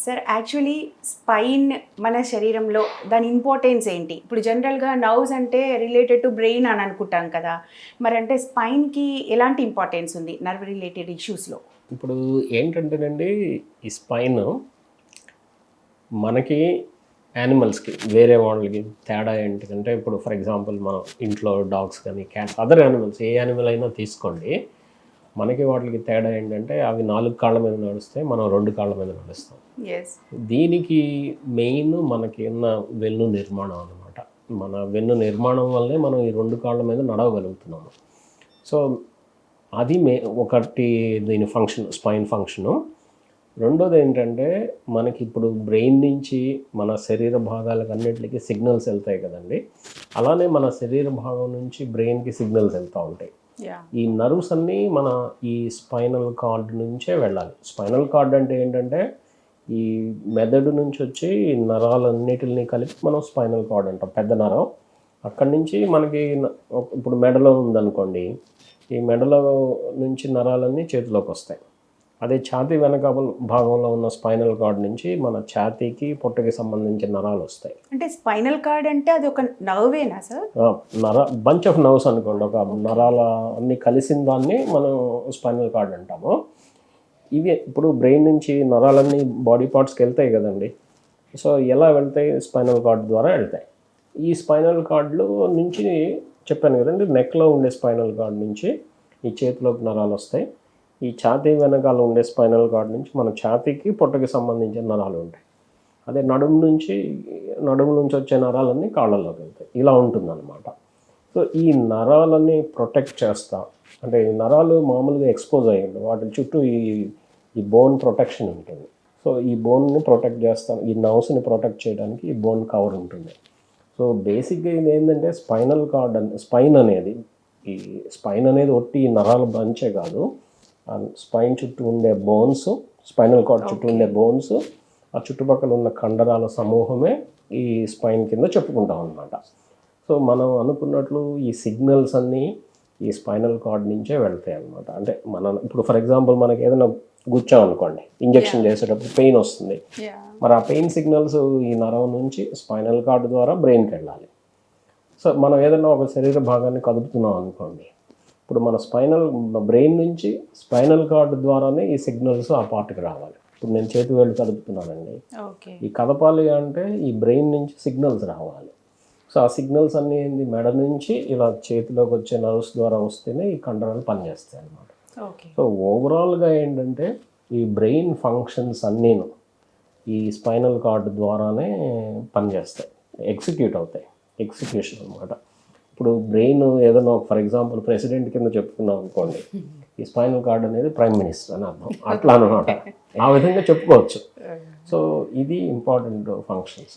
Sir actually spine మన శరీరంలో దాని ఇంపార్టెన్స్ ఏంటి? ఇప్పుడు జనరల్గా నర్వ్స్ అంటే రిలేటెడ్ టు బ్రెయిన్ అని అనుకుంటాం కదా, మరి అంటే స్పైన్కి ఎలాంటి ఇంపార్టెన్స్ ఉంది నర్వ్ రిలేటెడ్ ఇష్యూస్లో? ఇప్పుడు ఏంటంటేనండి, ఈ స్పైన్ మనకి యానిమల్స్కి వేరే వాళ్ళకి తేడా ఏంటంటే, ఇప్పుడు ఫర్ ఎగ్జాంపుల్ మనం ఇంట్లో డాగ్స్ కానీ క్యాట్స్ అదర్ యానిమల్స్ ఏ యానిమల్ అయినా తీసుకోండి, మనకి వాటికి తేడా ఏంటంటే అవి 4 కాళ్ళ మీద నడుస్తాయి, మనం 2 కాళ్ళ మీద నడుస్తాం. దీనికి మెయిన్ మనకి ఉన్న వెన్ను నిర్మాణం అన్నమాట. మన వెన్ను నిర్మాణం వల్లే మనం ఈ 2 కాళ్ళ మీద నడవగలుగుతున్నాము. సో అది ఒకటి దీని ఫంక్షన్, స్పైన్ ఫంక్షను. రెండోది ఏంటంటే, మనకి ఇప్పుడు బ్రెయిన్ నుంచి మన శరీర భాగాలకు అన్నింటికి సిగ్నల్స్ వెళ్తాయి కదండి, అలానే మన శరీర భాగం నుంచి బ్రెయిన్కి సిగ్నల్స్ వెళ్తూ ఉంటాయి. ఈ నర్వ్స్ అన్నీ మన ఈ స్పైనల్ కార్డ్ నుంచే వెళ్ళాలి. స్పైనల్ కార్డ్ అంటే ఏంటంటే, ఈ మెదడు నుంచి వచ్చి నరాలన్నిటిని కలిపి మనం స్పైనల్ కార్డ్ అంటాం, పెద్ద నరం. అక్కడి నుంచి మనకి ఇప్పుడు మెడలో ఉందనుకోండి, ఈ మెడలో నుంచి నరాలన్నీ చేతిలోకి వస్తాయి. అదే ఛాతీ వెనక భాగంలో ఉన్న స్పైనల్ కార్డ్ నుంచి మన ఛాతీకి పొట్టకి సంబంధించిన నరాలు వస్తాయి. అంటే స్పైనల్ కార్డ్ అంటే అది ఒక నర్వేనా సార్? బంచ్ ఆఫ్ నర్వ్స్ అనుకోండి, ఒక నరాల అన్ని కలిసిన దాన్ని మనం స్పైనల్ కార్డ్ అంటాము. ఇవి ఇప్పుడు బ్రెయిన్ నుంచి నరాలన్నీ బాడీ పార్ట్స్కి వెళ్తాయి కదండి. సో ఎలా వెళ్తాయి? స్పైనల్ కార్డ్ ద్వారా వెళ్తాయి. ఈ స్పైనల్ కార్డ్లో నుంచి చెప్పాను కదండి, నెక్లో ఉండే స్పైనల్ కార్డ్ నుంచి ఈ చేతిలోకి నరాలు వస్తాయి. ఈ ఛాతీ వెనకాల ఉండే స్పైనల్ కార్డ్ నుంచి మన ఛాతీకి పొట్టకి సంబంధించిన నరాలు ఉంటాయి. అదే నడుము నుంచి వచ్చే నరాలన్నీ కాళ్ళల్లోకి వెళ్తాయి. ఇలా ఉంటుందన్నమాట. సో ఈ నరాలన్నీ ప్రొటెక్ట్ చేస్తా, అంటే ఈ నరాలు మామూలుగా ఎక్స్పోజ్ అయ్యింది, వాటి చుట్టూ ఈ బోన్ ప్రొటెక్షన్ ఉంటుంది. సో ఈ బోన్ని ప్రొటెక్ట్ చేస్తాం, ఈ నర్వ్స్ని ప్రొటెక్ట్ చేయడానికి ఈ బోన్ కవర్ ఉంటుంది. సో బేసిక్గా ఇది ఏంటంటే, స్పైన్ అనేది ఒట్టి నరాల బంచే కాదు, స్పైన్ చుట్టూ ఉండే బోన్స్, స్పైనల్ కార్డ్ చుట్టూ ఉండే బోన్స్, ఆ చుట్టుపక్కల ఉన్న కండరాల సమూహమే ఈ స్పైన్ కింద చెప్పుకుంటాం అన్నమాట. సో మనం అనుకున్నట్లు ఈ సిగ్నల్స్ అన్నీ ఈ స్పైనల్ కార్డ్ నుంచే వెళ్తాయి అన్నమాట. అంటే ఇప్పుడు ఫర్ ఎగ్జాంపుల్ మనకి ఏదైనా గుచ్చామనుకోండి, ఇంజెక్షన్ చేసేటప్పుడు పెయిన్ వస్తుంది, మరి ఆ పెయిన్ సిగ్నల్స్ ఈ నరం నుంచి స్పైనల్ కార్డ్ ద్వారా బ్రెయిన్కి వెళ్ళాలి. సో మనం ఏదైనా ఒక శరీర భాగాన్ని కదుపుతున్నాం అనుకోండి, ఇప్పుడు మన బ్రెయిన్ నుంచి స్పైనల్ కార్డ్ ద్వారానే ఈ సిగ్నల్స్ ఆ పార్ట్కి రావాలి. ఇప్పుడు నేను చేతి వేళ్ళు కదుపుతున్నానండి, ఈ కదపాలి అంటే ఈ బ్రెయిన్ నుంచి సిగ్నల్స్ రావాలి. సో ఆ సిగ్నల్స్ అన్నీ మెడ నుంచి ఇలా చేతిలోకి వచ్చే నర్వ్స్ ద్వారా వస్తేనే ఈ కండరాలు పనిచేస్తాయి అన్నమాట. సో ఓవరాల్గా ఏంటంటే, ఈ బ్రెయిన్ ఫంక్షన్స్ అన్నీను ఈ స్పైనల్ కార్డ్ ద్వారానే పనిచేస్తాయి, ఎగ్జిక్యూషన్ అనమాట. ఇప్పుడు బ్రెయిన్ ఏదైనా ఫర్ ఎగ్జాంపుల్ ప్రెసిడెంట్ కింద చెప్పుకున్నాం అనుకోండి, ఈ స్పైనల్ కార్డ్ అనేది ప్రైమ్ మినిస్టర్ అని అర్థం, అట్లా అనమాట. ఆ విధంగా చెప్పుకోవచ్చు. సో ఇది ఇంపార్టెంట్ ఫంక్షన్స్.